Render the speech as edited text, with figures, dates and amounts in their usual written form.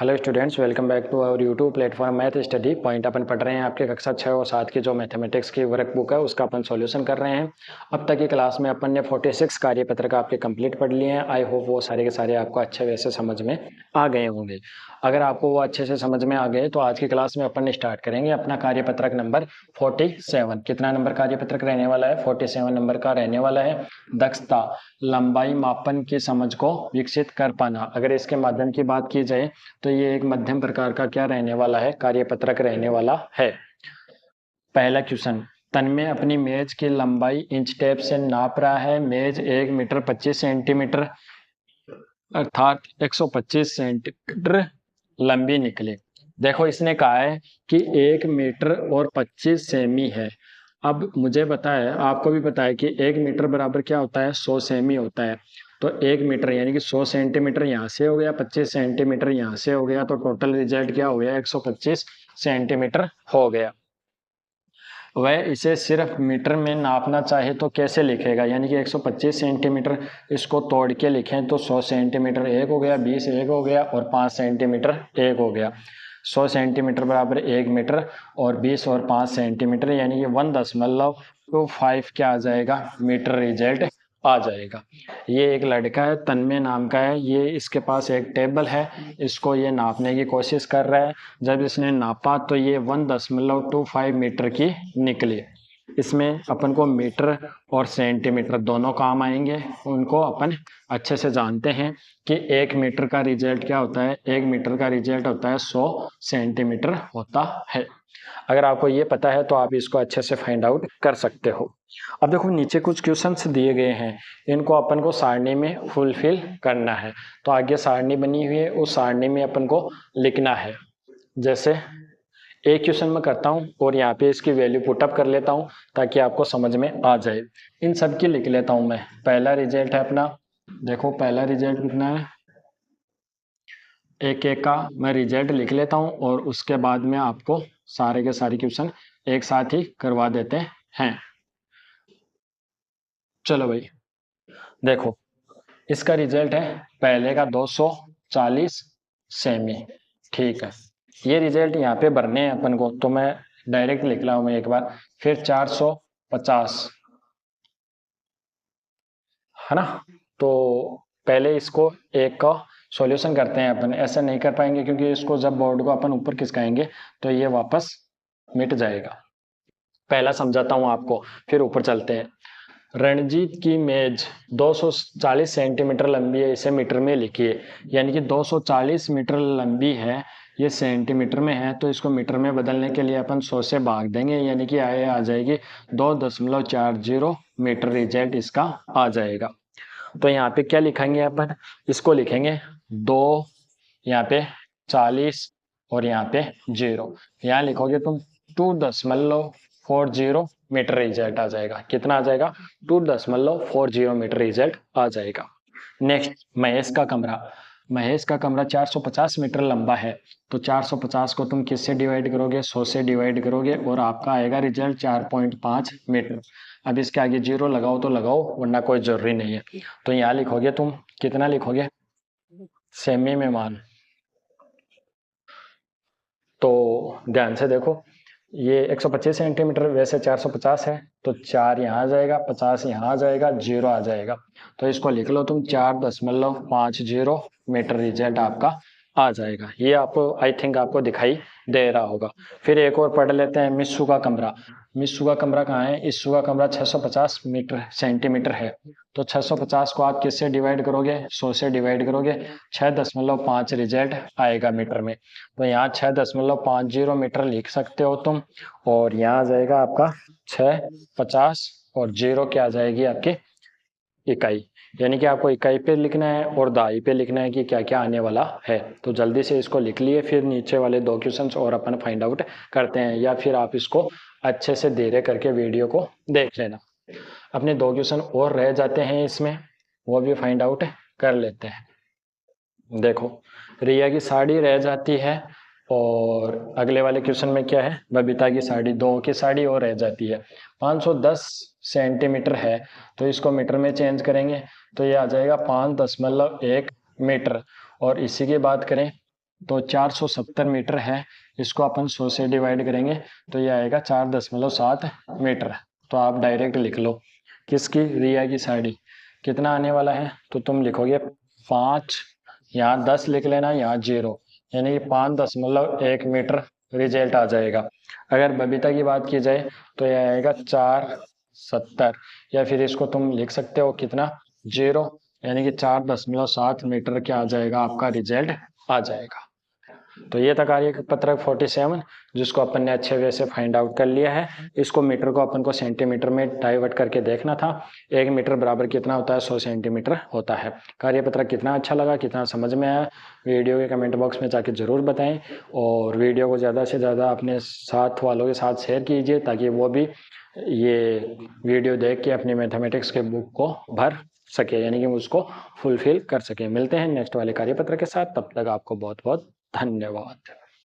Hello students, welcome back to our YouTube platform math study point. अपन पढ़ रहे हैं आपके कक्षा 6 और 7 की जो मैथमेटिक्स की वर्क बुक है उसका अपन सॉल्यूशन कर रहे हैं। अब तक की क्लास में अपन ने 46 कार्यपत्र आपके कंप्लीट पढ़ लिए हैं। आई होप वो सारे के सारे आपको अच्छे वैसे समझ में आ गए होंगे। अगर आपको वो अच्छे से समझ में आ गए तो आज की क्लास में अपन स्टार्ट करेंगे अपना कार्यपत्रक नंबर 47। कितना नंबर कार्यपत्रक रहने वाला है? 47 नंबर का रहने वाला है। दक्षता, लंबाई मापन की समझ को विकसित कर पाना। अगर इसके माध्यम की बात की जाए तो ये एक मध्यम प्रकार का क्या रहने वाला है? कार्यपत्रक रहने वाला है। पहला क्वेश्चन, तन्मय अपनी मेज की लंबाई इंच टेप से नाप रहा है। मेज 1 मीटर 25 सेंटीमीटर अर्थात 125 सेंटीमीटर लंबी निकली। देखो इसने कहा है कि 1 मीटर और 25 सेमी है। अब मुझे पता है, आपको भी पता है कि 1 मीटर बराबर क्या होता है? 100 सेमी होता है। तो 1 मीटर यानी कि 100 सेंटीमीटर यहाँ से हो गया, 25 सेंटीमीटर यहाँ से हो गया, तो टोटल रिजल्ट क्या हो गया? 125 सेंटीमीटर हो गया। वह इसे सिर्फ मीटर में नापना चाहे तो कैसे लिखेगा? यानी कि 125 सेंटीमीटर, इसको तोड़ के लिखें तो 100 सेंटीमीटर एक हो गया, 20 एक हो गया और 5 सेंटीमीटर एक हो गया। 100 सेंटीमीटर बराबर 1 मीटर और 20 और 5 सेंटीमीटर यानी कि 1.25 क्या आ जाएगा? मीटर रिजल्ट आ जाएगा। ये एक लड़का है, तन्मय नाम का है। ये इसके पास एक टेबल है, इसको ये नापने की कोशिश कर रहा है। जब इसने नापा तो ये 1.25 मीटर की निकली। इसमें अपन को मीटर और सेंटीमीटर दोनों काम आएंगे। उनको अपन अच्छे से जानते हैं कि 1 मीटर का रिजल्ट क्या होता है? 1 मीटर का रिजल्ट होता है 100 सेंटीमीटर होता है। अगर आपको ये पता है तो आप इसको अच्छे से फाइंड आउट कर सकते हो। अब देखो नीचे कुछ क्वेश्चंस दिए गए हैं, इनको अपन को सारणी में फुलफिल करना है। तो आगे सारणी बनी हुई है, उस सारणी में अपन को लिखना है। जैसे एक क्वेश्चन मैं करता हूँ और यहाँ पे इसकी वैल्यू पुटअप कर लेता हूँ ताकि आपको समझ में आ जाए। इन सब की लिख लेता हूँ मैं। पहला रिजल्ट है अपना, देखो पहला रिजल्ट कितना है? एक एक का मैं रिजल्ट लिख लेता हूँ और उसके बाद में आपको सारे के सारे क्वेश्चन एक साथ ही करवा देते हैं। चलो भाई देखो, इसका रिजल्ट है पहले का 240 सेमी। ठीक है, ये रिजल्ट यहाँ पे भरने हैं अपन को, तो मैं डायरेक्ट लिख रहा हूँ मैं एक बार। फिर 450 है ना। तो पहले इसको एक का सॉल्यूशन करते हैं अपन। ऐसा नहीं कर पाएंगे क्योंकि इसको जब बोर्ड को अपन ऊपर खिसकाएंगे तो ये वापस मिट जाएगा। पहला समझाता हूँ आपको, फिर ऊपर चलते हैं। रणजीत की मेज 240 सेंटीमीटर लंबी है, इसे मीटर में लिखिए। यानी कि 240 मीटर लंबी है, ये सेंटीमीटर में है, तो इसको मीटर में बदलने के लिए अपन 100 से भाग देंगे, यानी कि आए आ जाएगी 2.40 मीटर। रिजल्ट इसका आ जाएगा। तो यहाँ पे क्या लिखेंगे अपन? इसको लिखेंगे 2, यहाँ पे 40 और यहाँ पे 0। यहाँ लिखोगे तुम 2.40 मीटर रिजल्ट आ जाएगा। कितना आ जाएगा? 2.40 मीटर रिजल्ट आ जाएगा। नेक्स्ट, महेश का कमरा। महेश का कमरा 450 मीटर लंबा है, तो 450 को तुम किससे डिवाइड करोगे? 100 से डिवाइड करोगे और आपका आएगा रिजल्ट 4.5 मीटर। अब इसके आगे 0 लगाओ तो लगाओ, वरना कोई जरूरी नहीं है। तो यहाँ लिखोगे तुम, कितना लिखोगे सेमी में मान? तो ध्यान से देखो, ये 125 सेंटीमीटर, वैसे 450 है, तो 4 यहाँ आ जाएगा, 50 यहाँ आ जाएगा, 0 आ जाएगा। तो इसको लिख लो तुम 4.50 मीटर। रिजल्ट आपका आ जाएगा। ये आपको आई थिंक आपको दिखाई दे रहा होगा। फिर एक और पढ़ लेते हैं, मिस्सू का कमरा। मिस्सू का कमरा कहाँ है? इस्सू का कमरा 650 मीटर सेंटीमीटर है, तो 650 को आप किससे डिवाइड करोगे? 100 से डिवाइड करोगे, 6.5 रिजल्ट आएगा मीटर में। तो यहाँ 6.50 मीटर लिख सकते हो तुम। और यहाँ आ जाएगा आपका 650 और 0 क्या आ जाएगी? आपकी इकाई। यानी कि आपको इकाई पे लिखना है और दहाई पे लिखना है कि क्या क्या आने वाला है। तो जल्दी से इसको लिख लिए, फिर नीचे वाले 2 क्वेश्चंस और अपन फाइंड आउट करते हैं, या फिर आप इसको अच्छे से धीरे करके वीडियो को देख लेना। अपने 2 क्वेश्चन और रह जाते हैं इसमें, वो भी फाइंड आउट कर लेते हैं। देखो, रिया की साड़ी रह जाती है और अगले वाले क्वेश्चन में क्या है? बबीता की साड़ी, 2 की साड़ी और रह जाती है। 510 सेंटीमीटर है, तो इसको मीटर में चेंज करेंगे तो ये आ जाएगा 5.1 मीटर। और इसी की बात करें तो 470 मीटर है, इसको अपन 100 से डिवाइड करेंगे तो ये आएगा 4.7 मीटर। तो आप डायरेक्ट लिख लो किसकी, रिया की साड़ी कितना आने वाला है, तो तुम लिखोगे 5, यहाँ 10 लिख लेना, यहाँ 0, यानी कि 5.1 मीटर रिजल्ट आ जाएगा। अगर बबीता की बात की जाए तो यह आएगा 470, या फिर इसको तुम लिख सकते हो कितना, 0, यानी कि 4.7 मीटर क्या आ जाएगा, आपका रिजल्ट आ जाएगा। तो ये था कार्यपत्रक 47, जिसको अपन ने अच्छे वे से फाइंड आउट कर लिया है। इसको मीटर को अपन को सेंटीमीटर में डाइवर्ट करके देखना था। 1 मीटर बराबर कितना होता है, 100 सेंटीमीटर होता है। कार्यपत्रक कितना अच्छा लगा, कितना समझ में आया, वीडियो के कमेंट बॉक्स में जाके ज़रूर बताएं, और वीडियो को ज़्यादा से ज़्यादा अपने साथ वालों के साथ शेयर कीजिए, ताकि वो भी ये वीडियो देख के अपनी मैथमेटिक्स के बुक को भर सके, यानी कि उसको फुलफिल कर सके। मिलते हैं नेक्स्ट वाले कार्यपत्र के साथ, तब तक आपको बहुत बहुत धन्यवाद।